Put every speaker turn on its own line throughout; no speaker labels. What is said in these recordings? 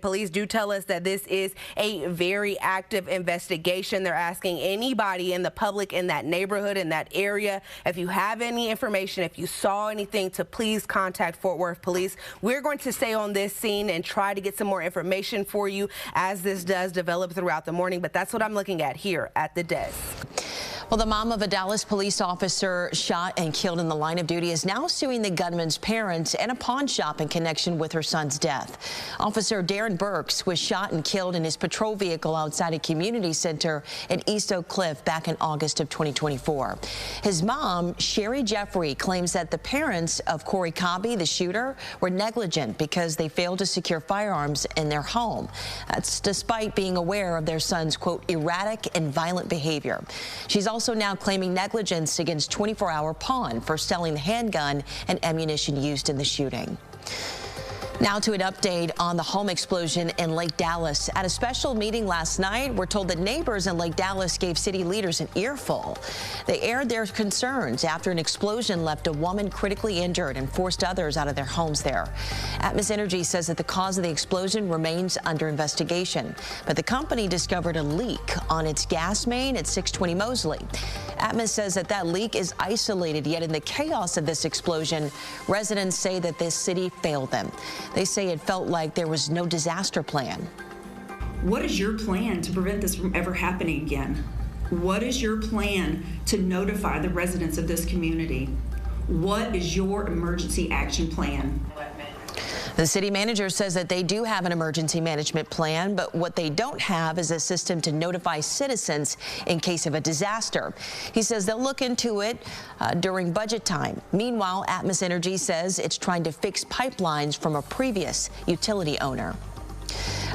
Police do tell us that this is a very active investigation. They're asking anybody in the public in that neighborhood, in that area, if you have any information, if you saw anything, to please contact Fort Worth Police. We're going to stay on this scene and try to get some more information for you as this does develop throughout the morning. But that's what I'm looking at here at the desk.
Well, the mom of a Dallas police officer shot and killed in the line of duty is now suing the gunman's parents and a pawn shop in connection with her son's death. Officer Darren Burks was shot and killed in his patrol vehicle outside a community center in East Oak Cliff back in August of 2024. His mom, Sherry Jeffrey, claims that the parents of Corey Cobby, the shooter, were negligent because they failed to secure firearms in their home. That's despite being aware of their son's, quote, erratic and violent behavior. She's also now claiming negligence against 24 Hour Pawn for selling the handgun and ammunition used in the shooting. Now to an update on the home explosion in Lake Dallas. At a special meeting last night, we're told that neighbors in Lake Dallas gave city leaders an earful. They aired their concerns after an explosion left a woman critically injured and forced others out of their homes there. Atmos Energy says that the cause of the explosion remains under investigation, but the company discovered a leak on its gas main at 620 Mosley. Atmos says that that leak is isolated, yet in the chaos of this explosion, residents say that this city failed them. They say it felt like there was no disaster plan.
What is your plan to prevent this from ever happening again? What is your plan to notify the residents of this community? What is your emergency action plan?
The city manager says that they do have an emergency management plan, but what they don't have is a system to notify citizens in case of a disaster. He says they'll look into it during budget time. Meanwhile, Atmos Energy says it's trying to fix pipelines from a previous utility owner.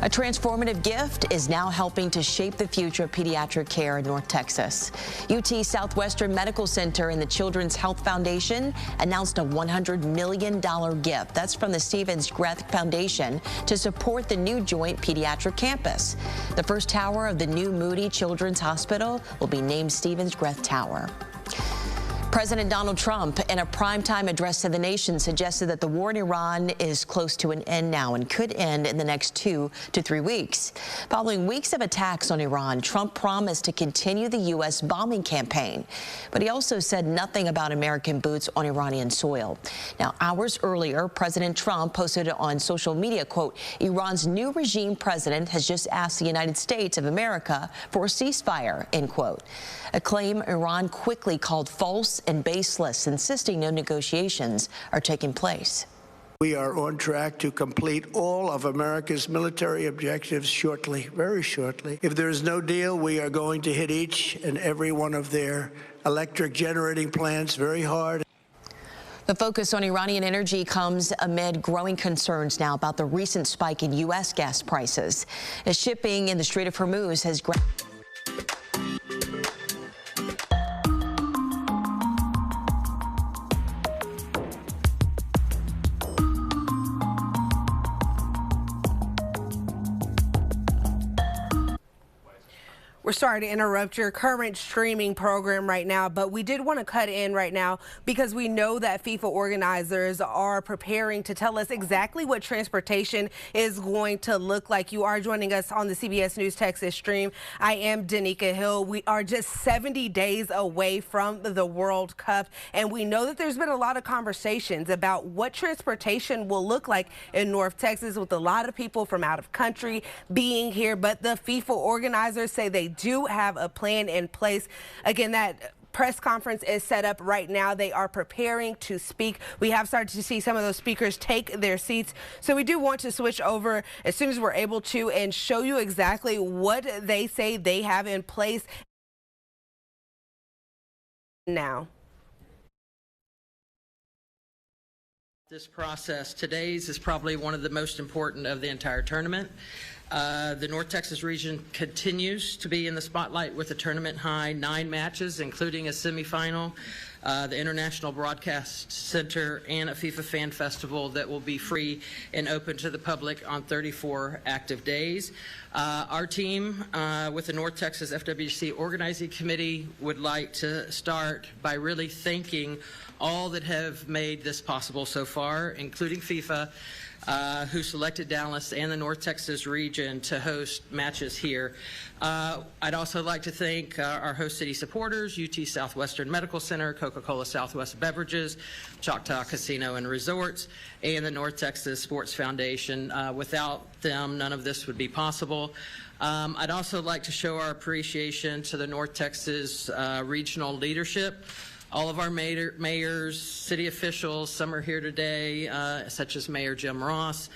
A transformative gift is now helping to shape the future of pediatric care in North Texas. UT Southwestern Medical Center and the Children's Health Foundation announced a $100 million gift. That's from the Stevens Greth Foundation to support the new joint pediatric campus. The first tower of the new Moody Children's Hospital will be named Stevens Greth Tower. President Donald Trump, in a primetime address to the nation, suggested that the war in Iran is close to an end now and could end in the next 2 to 3 weeks. Following weeks of attacks on Iran, Trump promised to continue the U.S. bombing campaign, but he also said nothing about American boots on Iranian soil. Now, hours earlier, President Trump posted on social media, quote, Iran's new regime president has just asked the United States of America for a ceasefire, end quote. A claim Iran quickly called false and baseless, insisting no negotiations are taking place.
We are on track to complete all of America's military objectives shortly, very shortly. If there is no deal, we are going to hit each and every one of their electric generating plants very hard.
The focus on Iranian energy comes amid growing concerns now about the recent spike in U.S. gas prices, as shipping in the Strait of Hormuz has
We're sorry to interrupt your current streaming program right now, but we did want to cut in right now because we know that FIFA organizers are preparing to tell us exactly what transportation is going to look like. You are joining us on the CBS News Texas stream. I am Danica Hill. We are just 70 days away from the World Cup, and we know that there's been a lot of conversations about what transportation will look like in North Texas, with a lot of people from out of country being here. But the FIFA organizers say they do have a plan in place. Again, that press conference is set up right now. They are preparing to speak. We have started to see some of those speakers take their seats. So we do want to switch over as soon as we're able to and show you exactly what they say they have in place now.
This process, today's is probably one of the most important of the entire tournament. The North Texas region continues to be in the spotlight with a tournament high 9 matches, including a semifinal, the International Broadcast Center, and a FIFA Fan Festival that will be free and open to the public on 34 active days. Our team with the North Texas FWC Organizing Committee would like to start by really thanking all that have made this possible so far, including FIFA, who selected Dallas and the North Texas region to host matches here. I'd also like to thank our host city supporters, UT Southwestern Medical Center, Coca-Cola Southwest Beverages, Choctaw Casino and Resorts, and the North Texas Sports Foundation. Without them, none of this would be possible. I'd also like to show our appreciation to the North Texas regional leadership. All of our mayors, city officials, some are here today, such as Mayor Jim Ross,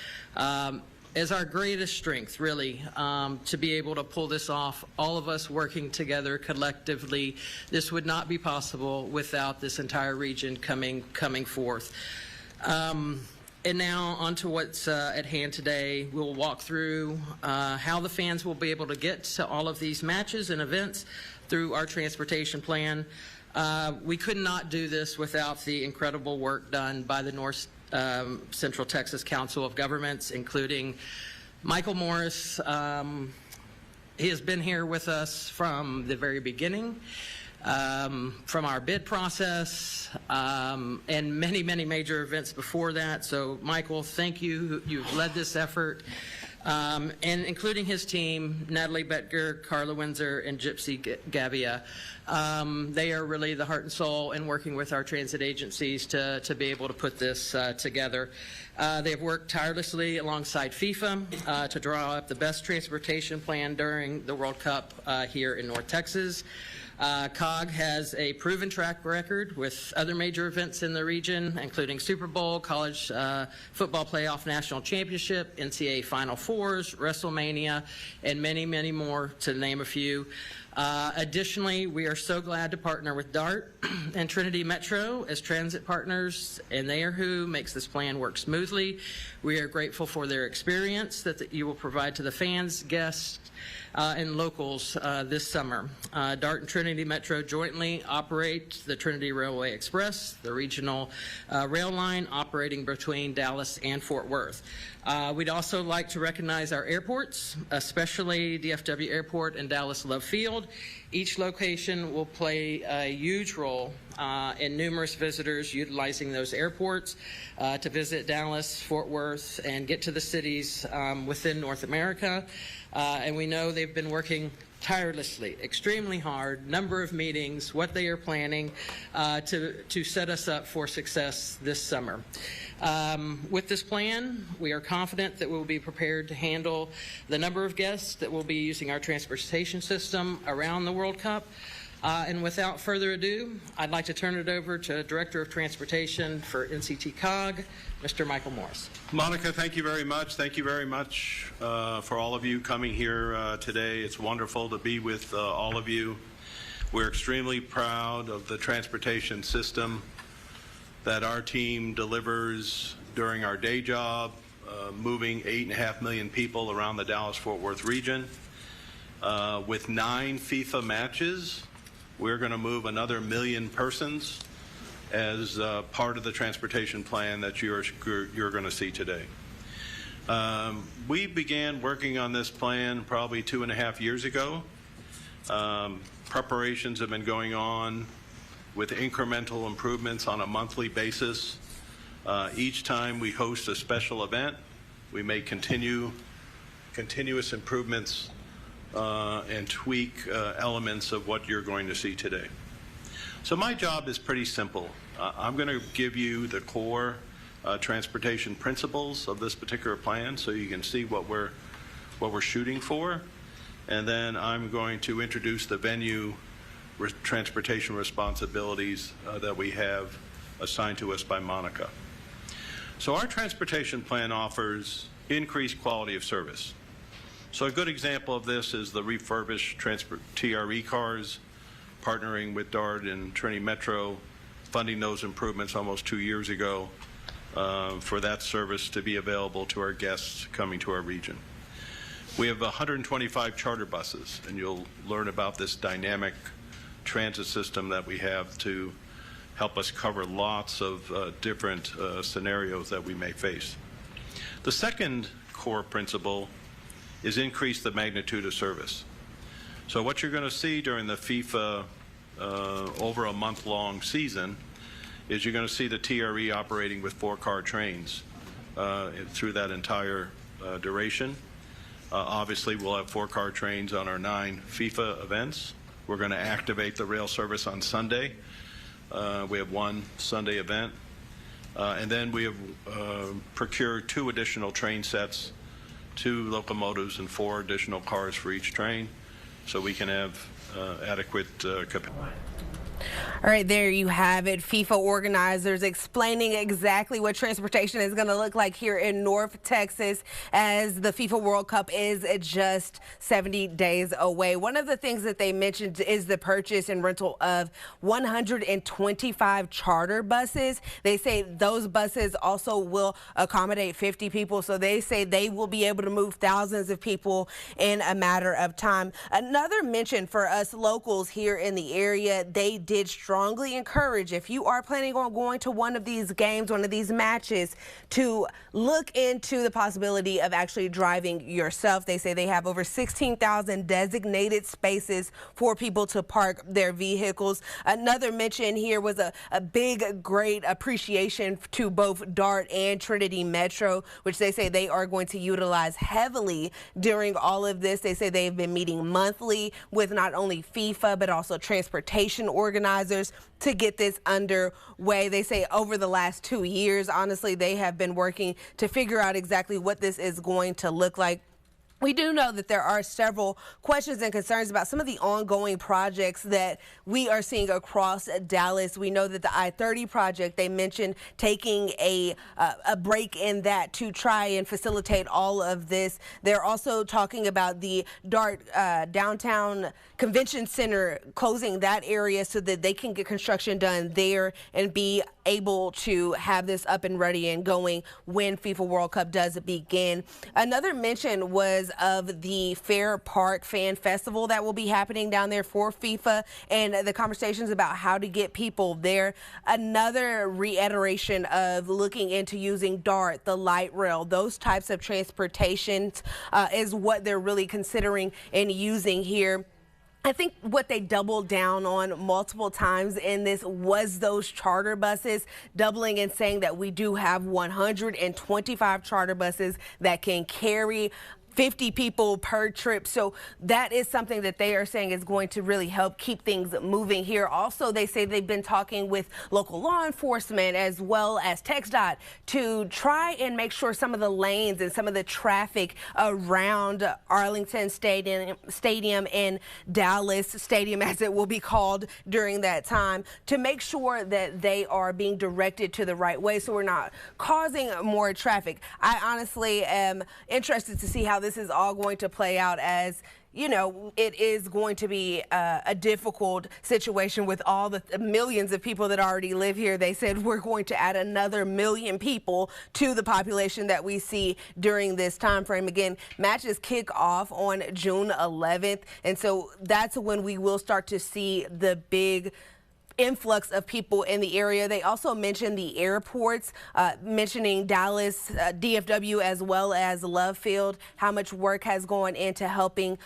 is our greatest strength, really, to be able to pull this off. All of us working together collectively. This would not be possible without this entire region coming forth. And now on to what's at hand today. We'll walk through how the fans will be able to get to all of these matches and events through our transportation plan. We could not do this without the incredible work done by the North Central Texas Council of Governments, including Michael Morris. He has been here with us from the very beginning, from our bid process, and many, many major events before that. So, Michael, thank you. You've led this effort. And including his team, Natalie Betger, Carla Windsor, and Gypsy Gavia. They are really the heart and soul in working with our transit agencies to be able to put this together. They have worked tirelessly alongside FIFA to draw up the best transportation plan during the World Cup here in North Texas. COG has a proven track record with other major events in the region, including Super Bowl, College Football Playoff National Championship, NCAA Final Fours, WrestleMania, and many, many more, to name a few. Additionally, we are so glad to partner with DART and Trinity Metro as transit partners, and they are who makes this plan work smoothly. We are grateful for their experience that you will provide to the fans, guests, and locals this summer. DART and Trinity Metro jointly operate the Trinity Railway Express, the regional rail line operating between Dallas and Fort Worth. We'd also like to recognize our airports, especially DFW Airport and Dallas Love Field. Each location will play a huge role in numerous visitors utilizing those airports to visit Dallas, Fort Worth, and get to the cities within North America. And we know they've been working tirelessly, extremely hard, number of meetings, what they are planning to set us up for success this summer. With this plan, we are confident that we'll be prepared to handle the number of guests that will be using our transportation system around the World Cup. And without further ado, I'd like to turn it over to Director of Transportation for NCT COG, Mr. Michael Morris.
Monica, thank you very much. Thank you very much for all of you coming here today. It's wonderful to be with all of you. We're extremely proud of the transportation system that our team delivers during our day job, moving 8.5 million people around the Dallas-Fort Worth region. With 9 FIFA matches, we're going to move another 1 million persons as part of the transportation plan that you're going to see today. We began working on this plan probably 2.5 years ago. Preparations have been going on with incremental improvements on a monthly basis. Each time we host a special event, we make continuous improvements and tweak elements of what you're going to see today. So my job is pretty simple. I'm going to give you the core transportation principles of this particular plan so you can see what we're shooting for. And then I'm going to introduce the venue transportation responsibilities that we have assigned to us by Monica. So our transportation plan offers increased quality of service. So a good example of this is the refurbished TRE cars, partnering with DART and Trinity Metro, funding those improvements almost 2 years ago for that service to be available to our guests coming to our region. We have 125 charter buses, and you'll learn about this dynamic transit system that we have to help us cover lots of different scenarios that we may face. The second core principle is increase the magnitude of service. So what you're going to see during the FIFA over a month-long season is you're going to see the TRE operating with 4-car trains through that entire duration. Obviously, we'll have 4-car trains on our 9 FIFA events. We're going to activate the rail service on Sunday. We have 1 Sunday event. And then we have procured 2 additional train sets, 2 locomotives, and 4 additional cars for each train, so we can have adequate capacity.
All right, there you have it. FIFA organizers explaining exactly what transportation is going to look like here in North Texas as the FIFA World Cup is just 70 days away. One of the things that they mentioned is the purchase and rental of 125 charter buses. They say those buses also will accommodate 50 people, so they say they will be able to move thousands of people in a matter of time. Another mention for us locals here in the area, they did strongly encourage, if you are planning on going to one of these games, one of these matches, to look into the possibility of actually driving yourself. They say they have over 16,000 designated spaces for people to park their vehicles. Another mention here was a big, great appreciation to both DART and Trinity Metro, which they say they are going to utilize heavily during all of this. They say they've been meeting monthly with not only FIFA, but also transportation organizers to get this underway. They say over the last 2 years, honestly, they have been working to figure out exactly what this is going to look like. We do know that there are several questions and concerns about some of the ongoing projects that we are seeing across Dallas. We know that the I-30 project, they mentioned taking a break in that to try and facilitate all of this. They're also talking about the DART downtown convention center, closing that area so that they can get construction done there and be able to have this up and ready and going when FIFA World Cup does begin. Another mention was of the Fair Park Fan Festival that will be happening down there for FIFA and the conversations about how to get people there. Another reiteration of looking into using DART, the light rail, those types of transportations is what they're really considering and using here. I think what they doubled down on multiple times in this was those charter buses, doubling and saying that we do have 125 charter buses that can carry 50 people per trip. So that is something that they are saying is going to really help keep things moving here. Also, they say they've been talking with local law enforcement as well as TxDOT to try and make sure some of the lanes and some of the traffic around Arlington Stadium and Dallas Stadium, as it will be called during that time, to make sure that they are being directed to the right way so we're not causing more traffic. I honestly am interested to see how this is all going to play out, as you know, it is going to be a difficult situation with all the millions of people that already live here. They said we're going to add another 1 million people to the population that we see during this time frame. Again, matches kick off on June 11th, and so that's when we will start to see the big influx of people in the area. They also mentioned the airports, mentioning Dallas, DFW, as well as Love Field, how much work has gone into helping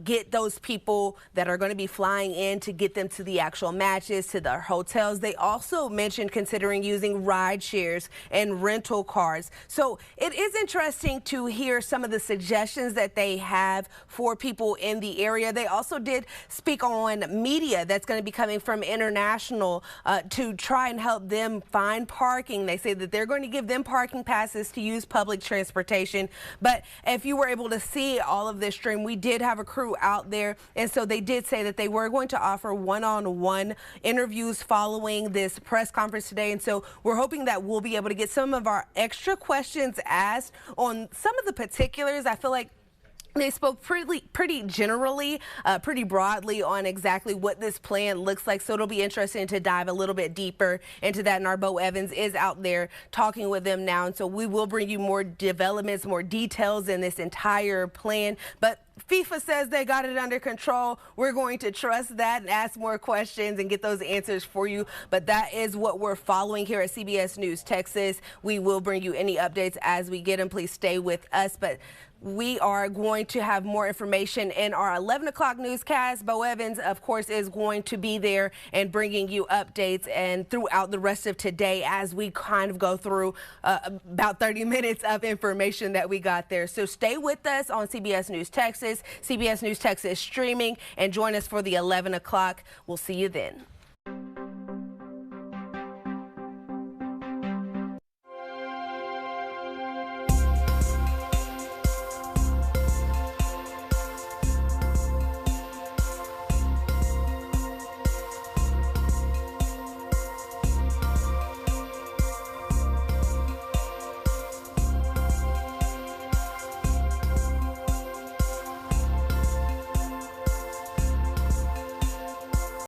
get those people that are going to be flying in to get them to the actual matches, to their hotels. They also mentioned considering using ride shares and rental cars. So it is interesting to hear some of the suggestions that they have for people in the area. They also did speak on media that's going to be coming from international to try and help them find parking. They say that they're going to give them parking passes to use public transportation. But if you were able to see all of this stream, we did have a crew out there, and so they did say that they were going to offer one-on-one interviews following this press conference today. And so we're hoping that we'll be able to get some of our extra questions asked on some of the particulars. I feel like they spoke pretty generally, pretty broadly on exactly what this plan looks like. So it'll be interesting to dive a little bit deeper into that. And our Bo Evans is out there talking with them now. And so we will bring you more developments, more details in this entire plan. But FIFA says they got it under control. We're going to trust that and ask more questions and get those answers for you. But that is what we're following here at CBS News Texas. We will bring you any updates as we get them. Please stay with us. But we are going to have more information in our 11 o'clock newscast. Bo Evans, of course, is going to be there and bringing you updates and throughout the rest of today as we kind of go through about 30 minutes of information that we got there. So stay with us on CBS News Texas, CBS News Texas streaming, and join us for the 11 o'clock. We'll see you then.